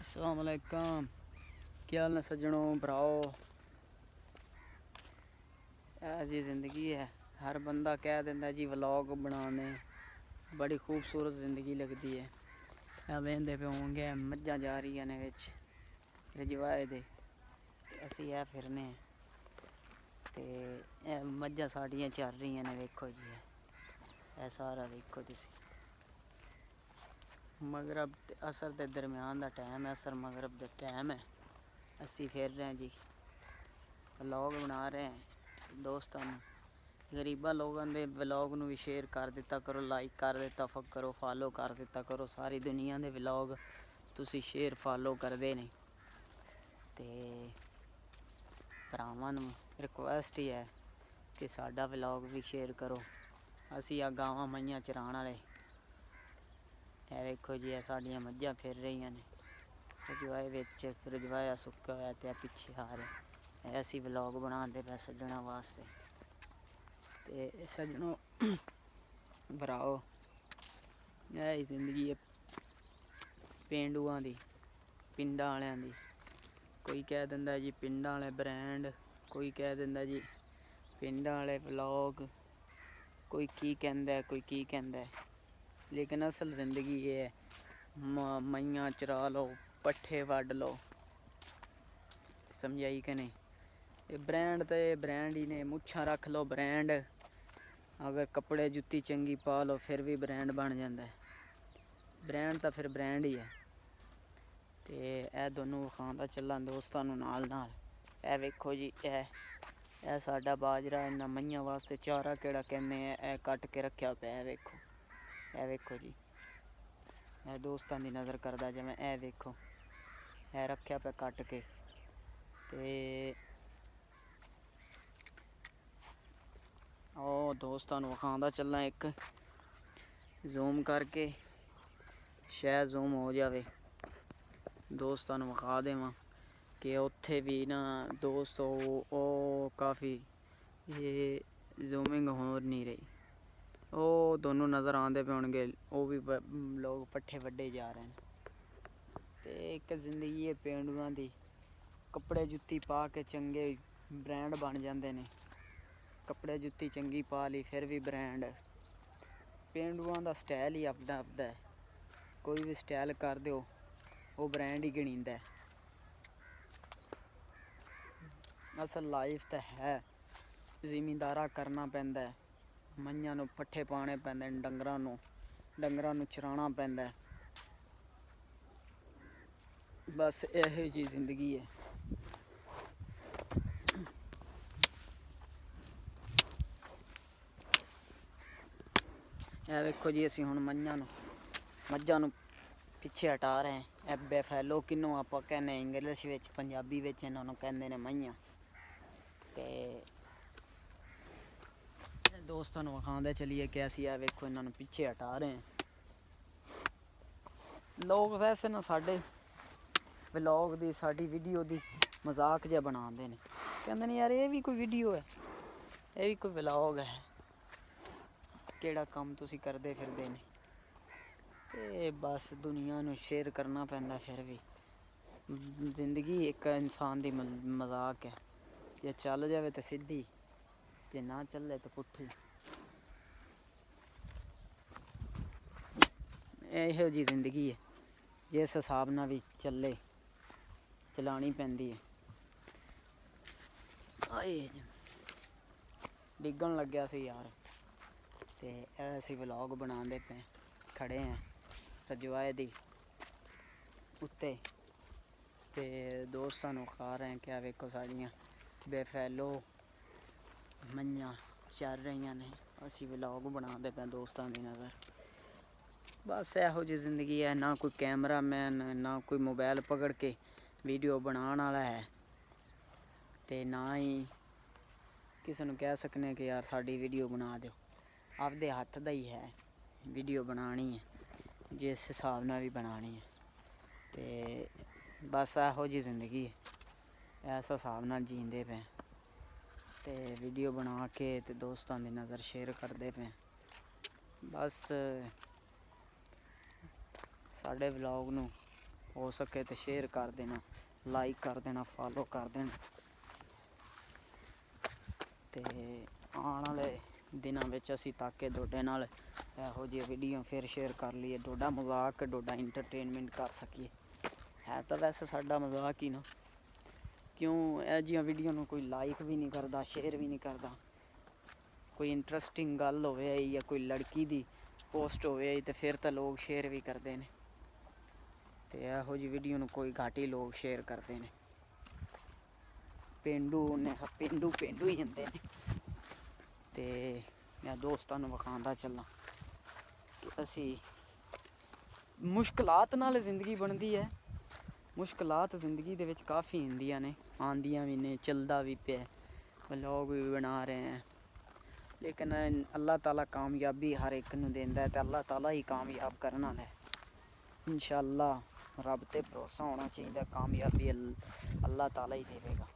अस्सलाम वालेकुम। क्या हाल है सज्जनों भराओ। ऐसी ज़िंदगी है। हर बंदा कह देंदा जी व्लॉग बनाने, बड़ी खूबसूरत ज़िंदगी लगती है। वेंदे पे होंगे मज्जां जा रही ने विच रजवाए दे असी ऐ फिरने ते मज्जां साड़ियां चल रही ने। वेखो जी ऐ सारा वेखो तुसी मगरब असर के दरम्यान का टाइम है। असर मगरब का टाइम है। असी फिर रहे हैं जी, व्लॉग बना रहे हैं दोस्तों। गरीबा लोगों के व्लॉग भी शेयर कर दिता करो, लाइक कर दिता करो, फॉलो कर दिता करो। सारी दुनिया के व्लॉग तुसी शेयर फॉलो करते नहीं ते भरावां नूं रिक्वेस्ट ही है कि साडा व्लॉग भी शेयर करो। असी आ गावां मईयां चराण वाले। वेखो जी साड़ियां मज्जां फिर रही ने रजवाए विच। रजवाया सुक्का होया ते पिछे आ रहे। ऐसी व्लॉग बनाते पे सज्जणों वास्ते। ते सज्जनों भराओ, यही जिंदगी है पेंडुआं दी, पिंडां वालियां दी। कोई कह दिंदा जी पिंडां वाले ब्रांड, कोई कह दिंदा जी पिंडां वाले व्लॉग, कोई की कहंदा है कोई की कहंदा है। लेकिन असल जिंदगी ये है, मईयां चरा लो, पट्ठे वड्ड लो। समझाई कि नहीं। ये ब्रांड तो ये ब्रांड ही ने। मुच्छां रख लो ब्रांड, अगर कपड़े जुत्ती चंगी पा लो फिर भी ब्रांड बन जाता है। ब्रांड तो फिर ब्रांड ही है। तो यह दोनों विखांदा चला दोस्तों नाल नाल। ए वेखो जी ए साडा बाजरा इन्ना मईयां वास्ते चारा केड़ा कहने ए कट के रखा पे। वेखो ए वेखो जी ए दोस्तों की नज़र करदा जिवें ए वेखो ए रखा पे कट के। ते ओ दोस्तों विखांदा चला एक जूम करके, शायद जूम हो जाए। दोस्तों विखा देवां कि उत्थे भी ना दोस्तों ओ काफ़ी ये जूमिंग हो नहीं रही। ओ दोनों नज़र आते पे होणगे। वो भी लोग पट्ठे वड्डे जा रहे हैं। तो एक जिंदगी है पेंडुआं दी। कपड़े जुत्ती पा के चंगे ब्रांड बन जाते ने। कपड़े जुत्ती चंगी पा ली फिर भी ब्रांड। पेंडुआं दा स्टाइल ही अपना अपना है। कोई भी स्टाइल कर दो वो ब्रांड ही गिनींदा है। असल लाइफ तो है जिमींदारा करना पैंदा है। मईयां नूं पट्ठे पाने पैंदे ने, डंगरां नूं चराना पैंदा है। बस यही जी जिंदगी है। ए वेखो जी असीं हुण मज्जां नूं पिछे हटा रहे हैं। ए बैफैलो किनों आपां कहने इंग्लिश विच, पंजाबी विच इन्हां नूं कहंदे ने मईयां। ते दोस्तों नूं विखांदे चलिए कि असीं ए वेखो इन्हां नूं पिछे हटा रहे हैं। लोग वैसे ना साडे व्लॉग दी, साडी वीडियो दी मजाक जिहा बनांदे ने। कहंदे ने यार ये भी कोई वीडियो है, ये भी कोई व्लॉग है, केड़ा कम्म तुसीं करदे फिरदे ने। ते बस दुनिया नूं शेयर करना पैंदा। फिर भी जिंदगी एक इंसान दी मजाक है। जे चल जावे तो सीधी, जे ना चले तो पुट्ठी। इहो जी जिंदगी है। जिस हिसाब नाल भी चले चलानी पैंदी है। आए डिगन लग्या सी यार। ते असीं व्लॉग बनांदे पे खड़े हैं रजवाए दी उत्ते। ते दोस्तां नूं खा रहे हैं। क्या वेखो साड़ियां बेफैलो मईयां चर रही ने। असीं व्लॉग बनांदे पे दोस्तां दी नज़र। बस इहो जी जिंदगी है। ना कोई कैमरा मैन, ना कोई मोबाइल पकड़ के वीडियो बनाने वाला है, ते ना ही किसी नूं कह सकने कि यार साडी वीडियो बना दो। आपदे हत्थ दा ही है वीडियो बनानी है, जिस हिसाब नाल भी बनानी है। ते बस इहो जी जिंदगी है। इस हिसाब नाल जींदे पे ते वीडियो बना के ते दोस्तां दी नज़र शेयर करदे पे। बस साडे व्लॉग नूं ਹੋ ਸਕੇ ਤਾਂ ਸ਼ੇਅਰ ਕਰ ਦੇਣਾ, ਲਾਈਕ ਕਰ ਦੇਣਾ, ਫਾਲੋ ਕਰ ਦੇਣਾ। ਤੇ ਆਉਣ ਵਾਲੇ ਦਿਨਾਂ ਵਿੱਚ ਅਸੀਂ ਤਾਂ ਕਿ ਤੁਹਾਡੇ ਨਾਲ ਇਹੋ ਜਿਹੀ ਵੀਡੀਓ ਫਿਰ ਸ਼ੇਅਰ ਕਰ ਲਈਏ, ਤੁਹਾਡਾ ਮਜ਼ਾਕ, ਤੁਹਾਡਾ ਇੰਟਰਟੇਨਮੈਂਟ ਕਰ ਸਕੀਏ। ਹੈ ਤਾਂ ਵੈਸੇ ਸਾਡਾ ਮਜ਼ਾਕ ਹੀ ਨਾ, ਕਿਉਂ ਇਹ ਜਿਹੀਆਂ ਵੀਡੀਓ ਨੂੰ ਕੋਈ ਲਾਈਕ ਵੀ ਨਹੀਂ ਕਰਦਾ, ਸ਼ੇਅਰ ਵੀ ਨਹੀਂ ਕਰਦਾ। ਕੋਈ ਇੰਟਰਸਟਿੰਗ ਗੱਲ ਹੋਵੇ ਜਾਂ ਕੋਈ ਲੜਕੀ ਦੀ ਪੋਸਟ ਹੋਵੇ ਤੇ ਫਿਰ ਤਾਂ ਲੋਕ ਸ਼ੇਅਰ ਵੀ ਕਰਦੇ ਨੇ, ਤੇ ਇਹੋ ਜਿਹੀ ਵੀਡੀਓ ਨੂੰ ਕੋਈ ਘੱਟ ਹੀ ਲੋਕ ਸ਼ੇਅਰ ਕਰਦੇ ਨੇ। ਪੇਂਡੂ ਹੀ ਹੁੰਦੇ ਨੇ। ਤੇ ਮੈਂ ਦੋਸਤਾਂ ਨੂੰ ਵਿਖਾਉਂਦਾ ਚੱਲਾਂ ਕਿ ਅਸੀਂ ਮੁਸ਼ਕਲਾਤ ਨਾਲ ਜ਼ਿੰਦਗੀ ਬਣਦੀ ਹੈ। ਮੁਸ਼ਕਲਾਤ ਜ਼ਿੰਦਗੀ ਦੇ ਵਿੱਚ ਕਾਫੀ ਹੁੰਦੀਆਂ ਨੇ, ਆਉਂਦੀਆਂ ਵੀ ਨੇ, ਚੱਲਦਾ ਵੀ ਪਿਆ, ਵਲੋਗ ਵੀ ਬਣਾ ਰਹੇ ਹਾਂ। ਲੇਕਿਨ ਅੱਲਾਹ ਤਾਲਾ ਕਾਮਯਾਬੀ ਹਰ ਇੱਕ ਨੂੰ ਦਿੰਦਾ ਅਤੇ ਅੱਲਾਹ ਤਾਲਾ ਹੀ ਕਾਮਯਾਬ ਕਰਨ ਵਾਲਾ ਹੈ। ਇਨਸ਼ਾਅੱਲਾ ਰੱਬ 'ਤੇ ਭਰੋਸਾ ਹੋਣਾ ਚਾਹੀਦਾ, ਕਾਮਯਾਬੀ ਅੱਲਾਹ ਤਾਲਾ ਹੀ ਦੇਵੇਗਾ।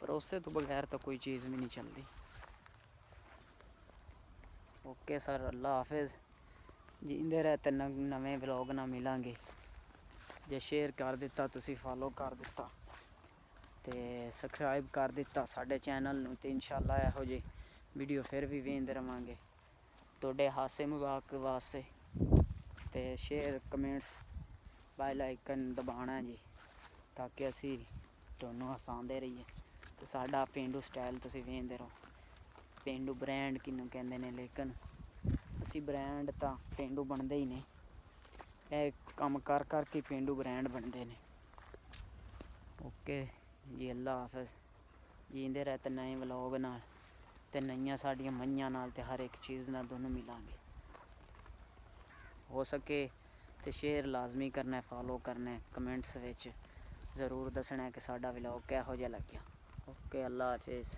ਭਰੋਸੇ ਤੋਂ ਬਗੈਰ ਤਾਂ ਕੋਈ ਚੀਜ਼ ਵੀ ਨਹੀਂ ਚੱਲਦੀ। ਓਕੇ ਸਰ, ਅੱਲਾ ਹਾਫਿਜ਼। ਜੀਂਦੇ ਰਹਿ ਤੇ ਨਵੇਂ ਵਲੋਗ ਨਾਲ ਮਿਲਾਂਗੇ। ਜੇ ਸ਼ੇਅਰ ਕਰ ਦਿੱਤਾ, ਤੁਸੀਂ ਫਾਲੋ ਕਰ ਦਿੱਤਾ ਤੇ ਸਬਸਕ੍ਰਾਈਬ ਕਰ ਦਿੱਤਾ ਸਾਡੇ ਚੈਨਲ ਨੂੰ, ਤੇ ਇਨਸ਼ਾਅੱਲਾ ਇਹੋ ਜਿਹੀ ਵੀਡੀਓ ਫਿਰ ਵੀ ਵੇਖਦੇ ਰਹਾਂਗੇ ਤੁਹਾਡੇ ਹਾਸੇ ਮਜ਼ਾਕ ਵਾਸਤੇ। ਤੇ ਸ਼ੇਅਰ, ਕਮੈਂਟਸ, ਬੈਲ ਆਈਕਨ ਦਬਾਉਣਾ ਜੀ, ਤਾਂ ਕਿ ਅਸੀਂ ਤੁਹਾਨੂੰ ਹਸਾਉਂਦੇ ਰਹੀਏ ਤੇ ਸਾਡਾ ਪੇਂਡੂ ਸਟਾਈਲ ਤੁਸੀਂ ਵੇਖਦੇ ਰਹੋ। ਪੇਂਡੂ ਬ੍ਰਾਂਡ ਕਿਹਨੂੰ ਕਹਿੰਦੇ ਨੇ, ਲੇਕਿਨ ਅਸੀਂ ਬ੍ਰਾਂਡ ਤਾਂ ਪੇਂਡੂ ਬਣਦੇ ਹੀ ਨੇ। ਇਹ ਕੰਮ ਕਰ ਕਰਕੇ ਪੇਂਡੂ ਬ੍ਰਾਂਡ ਬਣਦੇ ਨੇ। ਓਕੇ ਜੀ, ਅੱਲਾ ਹਾਫਿਜ਼। ਜੀਂਦੇ ਰਹਿ ਤੇ ਨਵੇਂ ਵਲੋਗ ਨਾਲ ਤੇ ਨਵੀਆਂ ਸਾਡੀਆਂ ਮਈਆਂ ਨਾਲ ਤੇ ਹਰ ਇੱਕ ਚੀਜ਼ ਨਾਲ ਦੋਨੋਂ ਮਿਲਾਂਗੇ। ਹੋ ਸਕੇ ਤੇ ਸ਼ੇਅਰ ਲਾਜ਼ਮੀ ਕਰਨਾ, ਫਾਲੋ ਕਰਨਾ, ਕਮੈਂਟਸ ਵਿੱਚ ਜ਼ਰੂਰ ਦੱਸਣਾ ਕਿ ਸਾਡਾ ਵਲੋਗ ਕਿਹੋ ਜਿਹਾ ਲੱਗਿਆ। ਓਕੇ, ਅੱਲਾ ਹਾਫਿਜ਼।